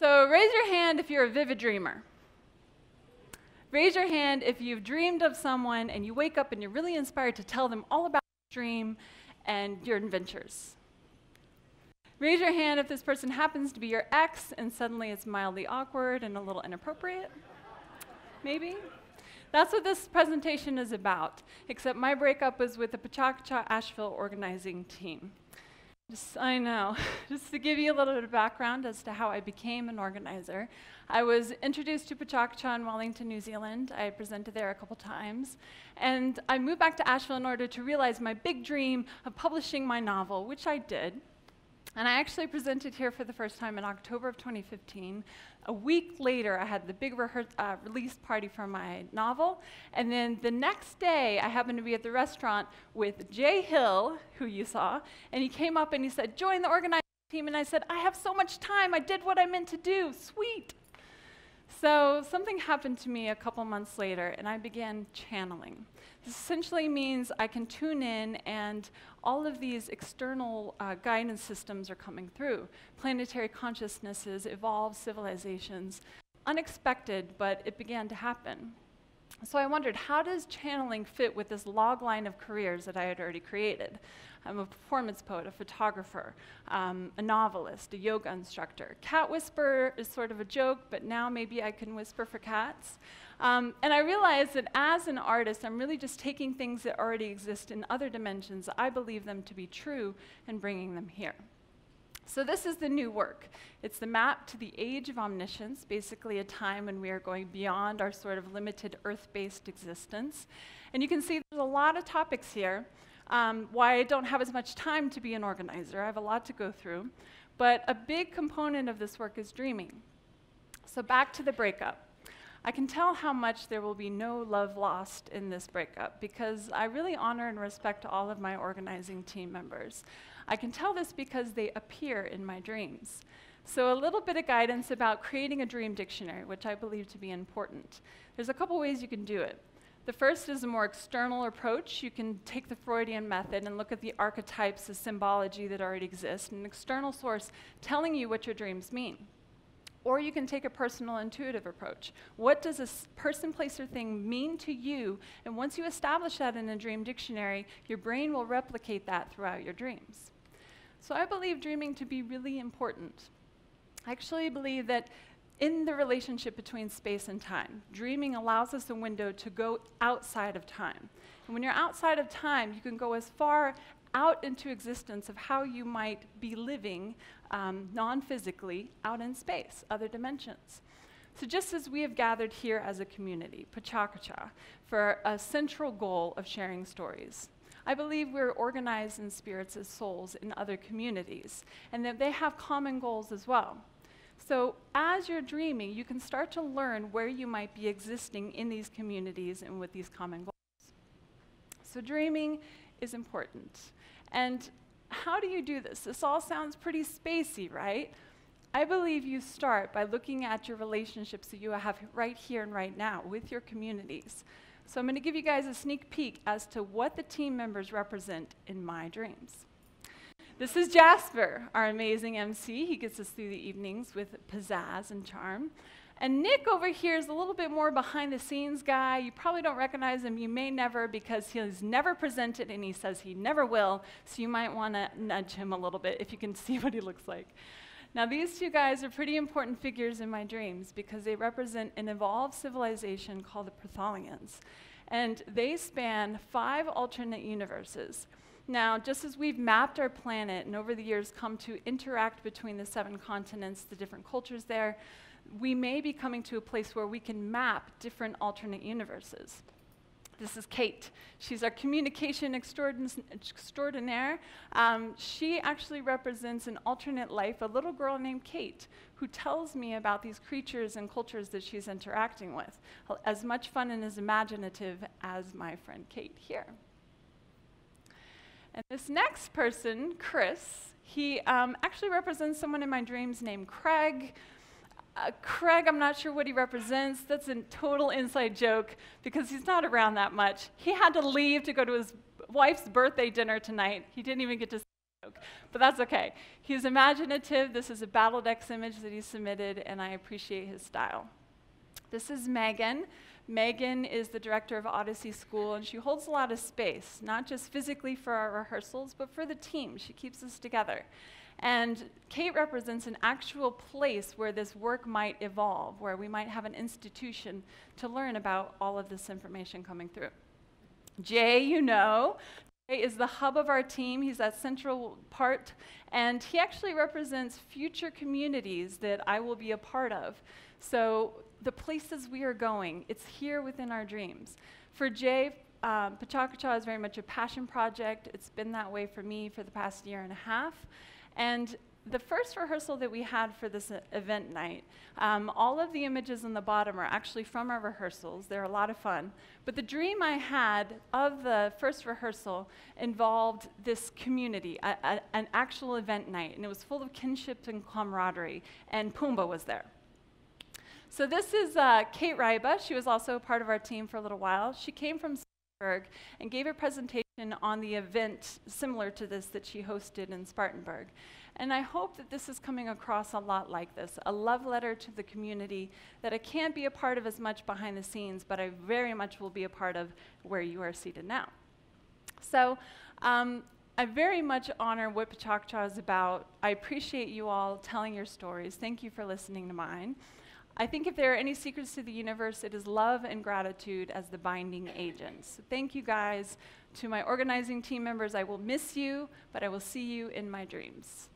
So raise your hand if you're a vivid dreamer. Raise your hand if you've dreamed of someone and you wake up and you're really inspired to tell them all about your dream and your adventures. Raise your hand if this person happens to be your ex and suddenly it's mildly awkward and a little inappropriate. Maybe? That's what this presentation is about, except my breakup was with the PechaKucha Asheville Organizing team. I know. Just to give you a little bit of background as to how I became an organizer, I was introduced to PechaKucha in Wellington, New Zealand. I presented there a couple times. And I moved back to Asheville in order to realize my big dream of publishing my novel, which I did. And I actually presented here for the first time in October of 2015. A week later, I had the big release party for my novel. And then the next day, I happened to be at the restaurant with Jay Hill, who you saw. And he came up and he said, "Join the organizing team." And I said, "I have so much time. I did what I meant to do. Sweet." So something happened to me a couple months later, and I began channeling. This essentially means I can tune in, and all of these external guidance systems are coming through. Planetary consciousnesses, evolved civilizations. Unexpected, but it began to happen. So I wondered, how does channeling fit with this log line of careers that I had already created? I'm a performance poet, a photographer, a novelist, a yoga instructor. Cat whisperer is sort of a joke, but now maybe I can whisper for cats. And I realized that as an artist, I'm really just taking things that already exist in other dimensions. I believe them to be true and bringing them here. So this is the new work. It's the map to the age of omniscience, basically a time when we are going beyond our sort of limited earth-based existence. And you can see there's a lot of topics here. Why I don't have as much time to be an organizer. I have a lot to go through. But a big component of this work is dreaming. So back to the breakup. I can tell how much there will be no love lost in this breakup because I really honor and respect all of my organizing team members. I can tell this because they appear in my dreams. So a little bit of guidance about creating a dream dictionary, which I believe to be important. There's a couple ways you can do it. The first is a more external approach. You can take the Freudian method and look at the archetypes, the symbology that already exists, an external source telling you what your dreams mean. Or you can take a personal intuitive approach. What does a person, place, or thing mean to you? And once you establish that in a dream dictionary, your brain will replicate that throughout your dreams. So I believe dreaming to be really important. I actually believe that in the relationship between space and time, dreaming allows us a window to go outside of time. And when you're outside of time, you can go as far out into existence of how you might be living non-physically out in space, other dimensions. So just as we have gathered here as a community, PechaKucha, for a central goal of sharing stories, I believe we're organized in spirits as souls in other communities, and that they have common goals as well. So as you're dreaming, you can start to learn where you might be existing in these communities and with these common goals. So dreaming is important. And how do you do this? This all sounds pretty spacey, right? I believe you start by looking at your relationships that you have right here and right now with your communities. So I'm going to give you guys a sneak peek as to what the team members represent in my dreams. This is Jasper, our amazing MC. He gets us through the evenings with pizzazz and charm. And Nick over here is a little bit more behind the scenes guy. You probably don't recognize him. You may never because he's never presented and he says he never will. So you might want to nudge him a little bit if you can see what he looks like. Now these two guys are pretty important figures in my dreams because they represent an evolved civilization called the Protholians. And they span 5 alternate universes. Now, just as we've mapped our planet and over the years come to interact between the 7 continents, the different cultures there, we may be coming to a place where we can map different alternate universes. This is Kate. She's our communication extraordinaire. She actually represents an alternate life, a little girl named Kate, who tells me about these creatures and cultures that she's interacting with. As much fun and as imaginative as my friend Kate here. And this next person, Chris, he actually represents someone in my dreams named Craig. Craig, I'm not sure what he represents. That's a total inside joke because he's not around that much. He had to leave to go to his wife's birthday dinner tonight. He didn't even get to But that's okay. He's imaginative. This is a Battledex image that he submitted, and I appreciate his style. This is Megan. Megan is the director of Odyssey School, and she holds a lot of space, not just physically for our rehearsals, but for the team. She keeps us together. And Kate represents an actual place where this work might evolve, where we might have an institution to learn about all of this information coming through. Jay, you know, Jay is the hub of our team. He's that central part, and he actually represents future communities that I will be a part of. So the places we are going, it's here within our dreams. For Jay, PechaKucha is very much a passion project. It's been that way for me for the past year and a half. And the first rehearsal that we had for this event night, all of the images on the bottom are actually from our rehearsals. They're a lot of fun. But the dream I had of the first rehearsal involved this community, an actual event night, and it was full of kinship and camaraderie, and Pumbaa was there. So this is Kate Ryba. She was also a part of our team for a little while. She came from Spartanburg and gave a presentation on the event similar to this that she hosted in Spartanburg. And I hope that this is coming across a lot like this, a love letter to the community that I can't be a part of as much behind the scenes, but I very much will be a part of where you are seated now. So I very much honor what PechaKucha is about. I appreciate you all telling your stories. Thank you for listening to mine. I think if there are any secrets to the universe, it is love and gratitude as the binding agents. So thank you guys. To my organizing team members, I will miss you, but I will see you in my dreams.